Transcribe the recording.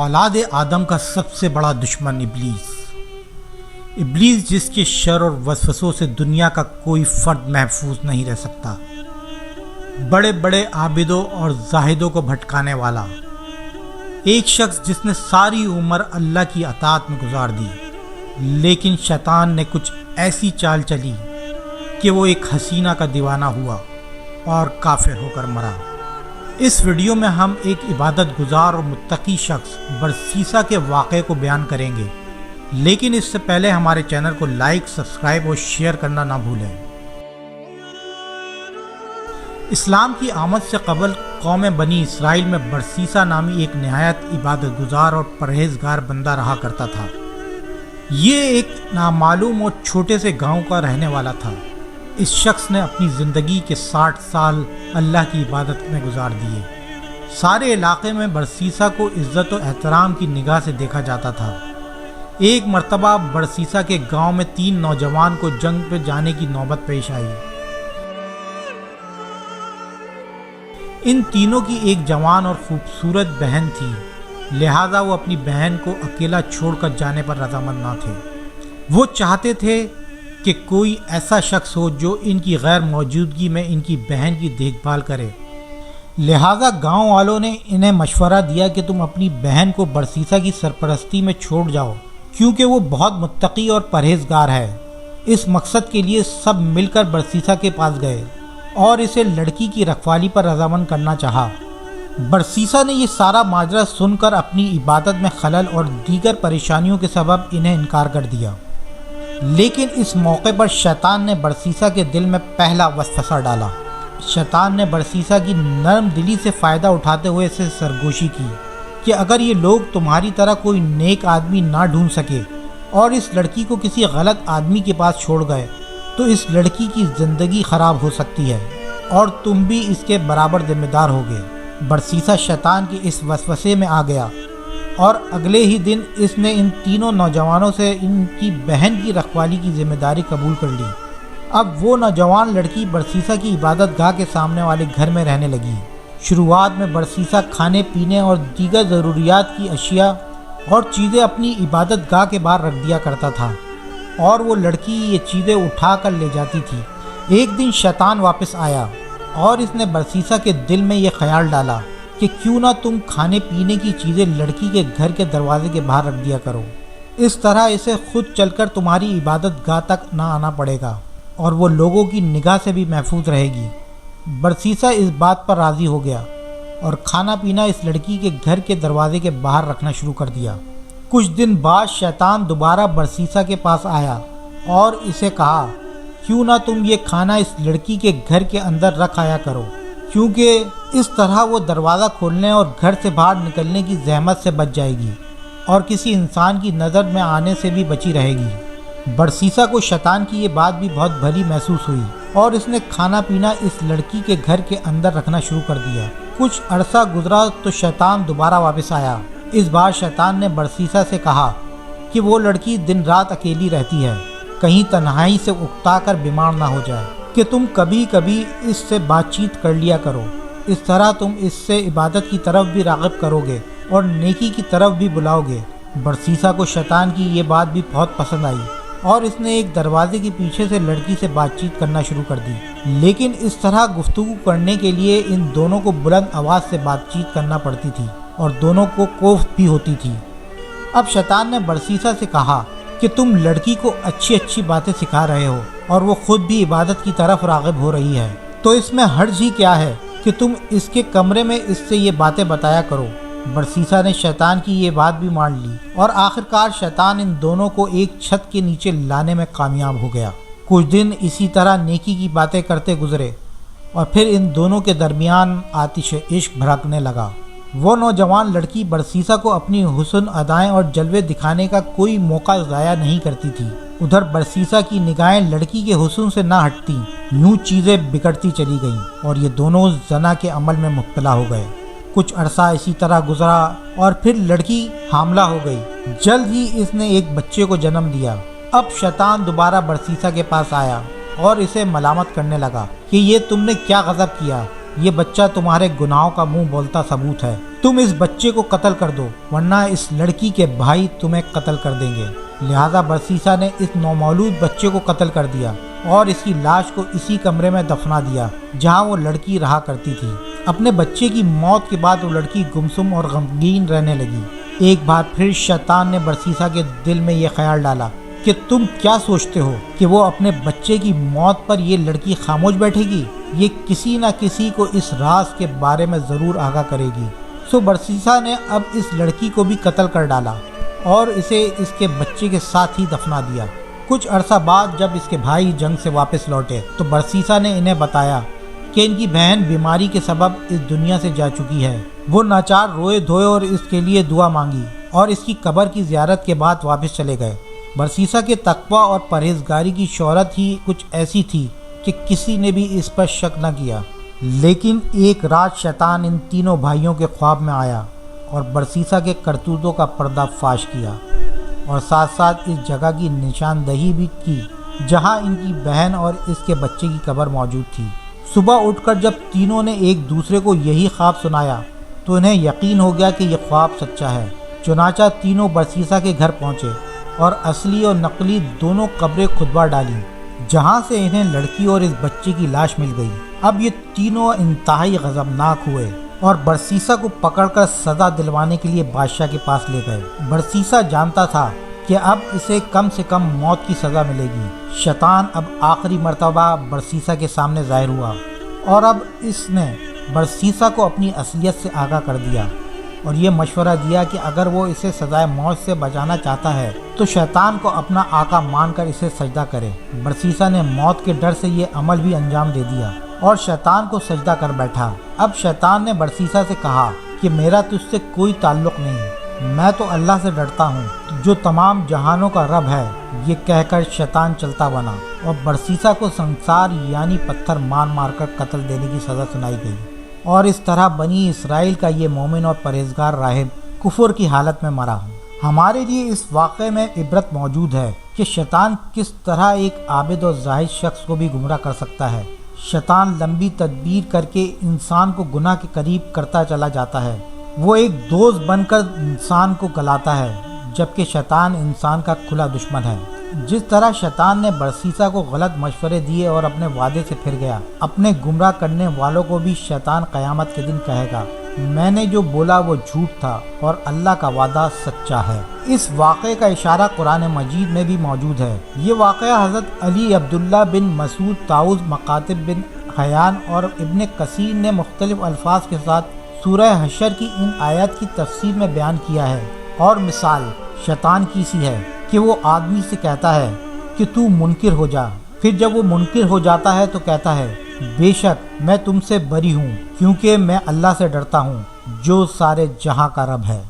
اولاد آدم کا سب سے بڑا دشمن ابلیس جس کے شر اور وسوسوں سے دنیا کا کوئی فرد محفوظ نہیں رہ سکتا، بڑے بڑے عابدوں اور زاہدوں کو بھٹکانے والا، ایک شخص جس نے ساری عمر اللہ کی اطاعت میں گزار دی، لیکن شیطان نے کچھ ایسی چال چلی کہ وہ ایک حسینہ کا دیوانہ ہوا اور کافر ہو کر مرا۔ اس ویڈیو میں ہم ایک عبادت گزار اور متقی شخص برسیسا کے واقعے کو بیان کریں گے، لیکن اس سے پہلے ہمارے چینل کو لائک، سبسکرائب اور شیئر کرنا نہ بھولیں۔ اسلام کی آمد سے قبل قوم بنی اسرائیل میں برسیسا نامی ایک نہایت عبادت گزار اور پرہیزگار بندہ رہا کرتا تھا۔ یہ ایک نامعلوم اور چھوٹے سے گاؤں کا رہنے والا تھا۔ اس شخص نے اپنی زندگی کے 60 سال اللہ کی عبادت میں گزار دیے۔ سارے علاقے میں برسیسا کو عزت و احترام کی نگاہ سے دیکھا جاتا تھا۔ ایک مرتبہ برسیسا کے گاؤں میں 3 نوجوان کو جنگ پہ جانے کی نوبت پیش آئی۔ ان تینوں کی ایک جوان اور خوبصورت بہن تھی، لہذا وہ اپنی بہن کو اکیلا چھوڑ کر جانے پر رضامند نہ تھے۔ وہ چاہتے تھے کہ کوئی ایسا شخص ہو جو ان کی غیر موجودگی میں ان کی بہن کی دیکھ بھال کرے، لہذا گاؤں والوں نے انہیں مشورہ دیا کہ تم اپنی بہن کو برسیسا کی سرپرستی میں چھوڑ جاؤ، کیونکہ وہ بہت متقی اور پرہیزگار ہے۔ اس مقصد کے لیے سب مل کر برسیسا کے پاس گئے اور اسے لڑکی کی رکھوالی پر رضامند کرنا چاہا۔ برسیسا نے یہ سارا ماجرا سن کر اپنی عبادت میں خلل اور دیگر پریشانیوں کے سبب انہیں انکار کر دیا، لیکن اس موقع پر شیطان نے برسیسا کے دل میں پہلا وسوسہ ڈالا۔ شیطان نے برسیسا کی نرم دلی سے فائدہ اٹھاتے ہوئے اسے سرگوشی کی کہ اگر یہ لوگ تمہاری طرح کوئی نیک آدمی نہ ڈھونڈ سکے اور اس لڑکی کو کسی غلط آدمی کے پاس چھوڑ گئے تو اس لڑکی کی زندگی خراب ہو سکتی ہے اور تم بھی اس کے برابر ذمہ دار ہوگے۔ برسیسا شیطان کے اس وسوسے میں آ گیا اور اگلے ہی دن اس نے ان تینوں نوجوانوں سے ان کی بہن کی رکھوالی کی ذمہ داری قبول کر لی۔ اب وہ نوجوان لڑکی برسیسا کی عبادت گاہ کے سامنے والے گھر میں رہنے لگی۔ شروعات میں برسیسا کھانے پینے اور دیگر ضروریات کی اشیاء اور چیزیں اپنی عبادت گاہ کے باہر رکھ دیا کرتا تھا اور وہ لڑکی یہ چیزیں اٹھا کر لے جاتی تھی۔ ایک دن شیطان واپس آیا اور اس نے برسیسا کے دل میں یہ خیال ڈالا کہ کیوں نہ تم کھانے پینے کی چیزیں لڑکی کے گھر کے دروازے کے باہر رکھ دیا کرو، اس طرح اسے خود چل کر تمہاری عبادت گاہ تک نہ آنا پڑے گا اور وہ لوگوں کی نگاہ سے بھی محفوظ رہے گی۔ برسیسا اس بات پر راضی ہو گیا اور کھانا پینا اس لڑکی کے گھر کے دروازے کے باہر رکھنا شروع کر دیا۔ کچھ دن بعد شیطان دوبارہ برسیسا کے پاس آیا اور اسے کہا کیوں نہ تم یہ کھانا اس لڑکی کے گھر کے اندر رکھ آیا کرو، کیونکہ اس طرح وہ دروازہ کھولنے اور گھر سے باہر نکلنے کی زحمت سے بچ جائے گی اور کسی انسان کی نظر میں آنے سے بھی بچی رہے گی۔ برسیسا کو شیطان کی یہ بات بھی بہت بھلی محسوس ہوئی اور اس نے کھانا پینا اس لڑکی کے گھر کے اندر رکھنا شروع کر دیا۔ کچھ عرصہ گزرا تو شیطان دوبارہ واپس آیا۔ اس بار شیطان نے برسیسا سے کہا کہ وہ لڑکی دن رات اکیلی رہتی ہے، کہیں تنہائی سے اکتا کر بیمار نہ ہو جائے، کہ تم کبھی کبھی اس سے بات چیت کر لیا کرو، اس طرح تم اس سے عبادت کی طرف بھی راغب کرو گے اور نیکی کی طرف بھی بلاؤ گے۔ برسیسا کو شیطان کی یہ بات بھی بہت پسند آئی اور اس نے ایک دروازے کے پیچھے سے لڑکی سے بات چیت کرنا شروع کر دی، لیکن اس طرح گفتگو کرنے کے لیے ان دونوں کو بلند آواز سے بات چیت کرنا پڑتی تھی اور دونوں کو کوفت بھی ہوتی تھی۔ اب شیطان نے برسیسا سے کہا کہ تم لڑکی کو اچھی اچھی باتیں سکھا رہے ہو اور وہ خود بھی عبادت کی طرف راغب ہو رہی ہے، تو اس میں حرج ہی کیا ہے کہ تم اس کے کمرے میں اس سے یہ باتیں بتایا کرو۔ برسیسا نے شیطان کی یہ بات بھی مان لی اور آخرکار شیطان ان دونوں کو ایک چھت کے نیچے لانے میں کامیاب ہو گیا۔ کچھ دن اسی طرح نیکی کی باتیں کرتے گزرے اور پھر ان دونوں کے درمیان آتش عشق بھڑکنے لگا۔ وہ نوجوان لڑکی برسیسا کو اپنی حسن ادائیں اور جلوے دکھانے کا کوئی موقع ضائع نہیں کرتی تھی۔ ادھر برسیسا کی نگاہیں لڑکی کے حسن سے نہ ہٹتی، یوں چیزیں بگڑتی چلی گئیں اور یہ دونوں زنا کے عمل میں مبتلا ہو گئے۔ کچھ عرصہ اسی طرح گزرا اور پھر لڑکی حاملہ ہو گئی۔ جلد ہی اس نے ایک بچے کو جنم دیا۔ اب شیطان دوبارہ برسیسا کے پاس آیا اور اسے ملامت کرنے لگا کہ یہ تم نے کیا غضب کیا، یہ بچہ تمہارے گناہوں کا منہ بولتا ثبوت ہے تم اس بچے کو قتل کر دو ورنہ اس لڑکی کے بھائی تمہیں قتل کر دیں گے۔ لہذا برسیسا نے اس نومولود بچے کو قتل کر دیا اور اس کی لاش کو اسی کمرے میں دفنا دیا جہاں وہ لڑکی رہا کرتی تھی۔ اپنے بچے کی موت کے بعد وہ لڑکی گمسم اور غمگین رہنے لگی۔ ایک بار پھر شیطان نے برسیسا کے دل میں یہ خیال ڈالا کہ تم کیا سوچتے ہو کہ وہ اپنے بچے کی موت پر یہ لڑکی خاموش بیٹھے گی؟ یہ کسی نہ کسی کو اس راز کے بارے میں ضرور آگاہ کرے گی۔ سو برسیسا نے اب اس لڑکی کو بھی قتل کر ڈالا اور اسے اس کے بچے کے ساتھ ہی دفنا دیا۔ کچھ عرصہ بعد جب اس کے بھائی جنگ سے واپس لوٹے تو برسیسا نے انہیں بتایا کہ ان کی بہن بیماری کے سبب اس دنیا سے جا چکی ہے۔ وہ ناچار روئے دھوئے اور اس کے لیے دعا مانگی اور اس کی قبر کی زیارت کے بعد واپس چلے گئے۔ برسیسا کے تقویٰ اور پرہیزگاری کی شہرت ہی کچھ ایسی تھی کہ کسی نے بھی اس پر شک نہ کیا۔ لیکن ایک رات شیطان ان تینوں بھائیوں کے خواب میں آیا اور برسیسا کے کرتوتوں کا پردہ فاش کیا اور ساتھ ساتھ اس جگہ کی نشاندہی بھی کی جہاں ان کی بہن اور اس کے بچے کی قبر موجود تھی۔ صبح اٹھ کر جب تینوں نے ایک دوسرے کو یہی خواب سنایا تو انہیں یقین ہو گیا کہ یہ خواب سچا ہے۔ چنانچہ تینوں برسیسا کے گھر پہنچے اور اصلی اور نقلی دونوں قبریں کھدوا ڈالیں جہاں سے انہیں لڑکی اور اس بچے کی لاش مل گئی۔ اب یہ تینوں انتہائی غضبناک ہوئے اور برسیسا کو پکڑ کر سزا دلوانے کے لیے بادشاہ کے پاس لے گئے۔ برسیسا جانتا تھا کہ اب اسے کم سے کم موت کی سزا ملے گی۔ شیطان اب آخری مرتبہ برسیسا کے سامنے ظاہر ہوا اور اب اس نے برسیسا کو اپنی اصلیت سے آگاہ کر دیا اور یہ مشورہ دیا کہ اگر وہ اسے سزائے موت سے بچانا چاہتا ہے تو شیطان کو اپنا آقا مان کر اسے سجدہ کرے۔ برسیسا نے موت کے ڈر سے یہ عمل بھی انجام دے دیا اور شیطان کو سجدہ کر بیٹھا۔ اب شیطان نے برسیسا سے کہا کہ میرا تجھ سے کوئی تعلق نہیں، میں تو اللہ سے ڈرتا ہوں جو تمام جہانوں کا رب ہے۔ یہ کہہ کر شیطان چلتا بنا اور برسیسا کو سنسار یعنی پتھر مار کر قتل دینے کی سزا سنائی گئی۔ اور اس طرح بنی اسرائیل کا یہ مومن اور پرہیزگار راہب کفر کی حالت میں مرا۔ ہمارے لیے اس واقعے میں عبرت موجود ہے کہ شیطان کس طرح ایک عابد اور زاہد شخص کو بھی گمراہ کر سکتا ہے۔ شیطان لمبی تدبیر کر کے انسان کو گناہ کے قریب کرتا چلا جاتا ہے۔ وہ ایک دوست بن کر انسان کو گلاتا ہے جبکہ شیطان انسان کا کھلا دشمن ہے۔ جس طرح شیطان نے برسیسا کو غلط مشورے دیے اور اپنے وعدے سے پھر گیا، اپنے گمراہ کرنے والوں کو بھی شیطان قیامت کے دن کہے گا میں نے جو بولا وہ جھوٹ تھا اور اللہ کا وعدہ سچا ہے۔ اس واقعے کا اشارہ قرآن مجید میں بھی موجود ہے۔ یہ واقعہ حضرت علی عبداللہ بن مسعود طاؤس مکاتب بن حیان اور ابن کثیر نے مختلف الفاظ کے ساتھ سورہ حشر کی ان آیات کی تفسیر میں بیان کیا ہے۔ اور مثال شیطان کی سی ہے کہ وہ آدمی سے کہتا ہے کہ تو منکر ہو جا، پھر جب وہ منکر ہو جاتا ہے تو کہتا ہے بے شک میں تم سے بری ہوں کیونکہ میں اللہ سے ڈرتا ہوں جو سارے جہاں کا رب ہے۔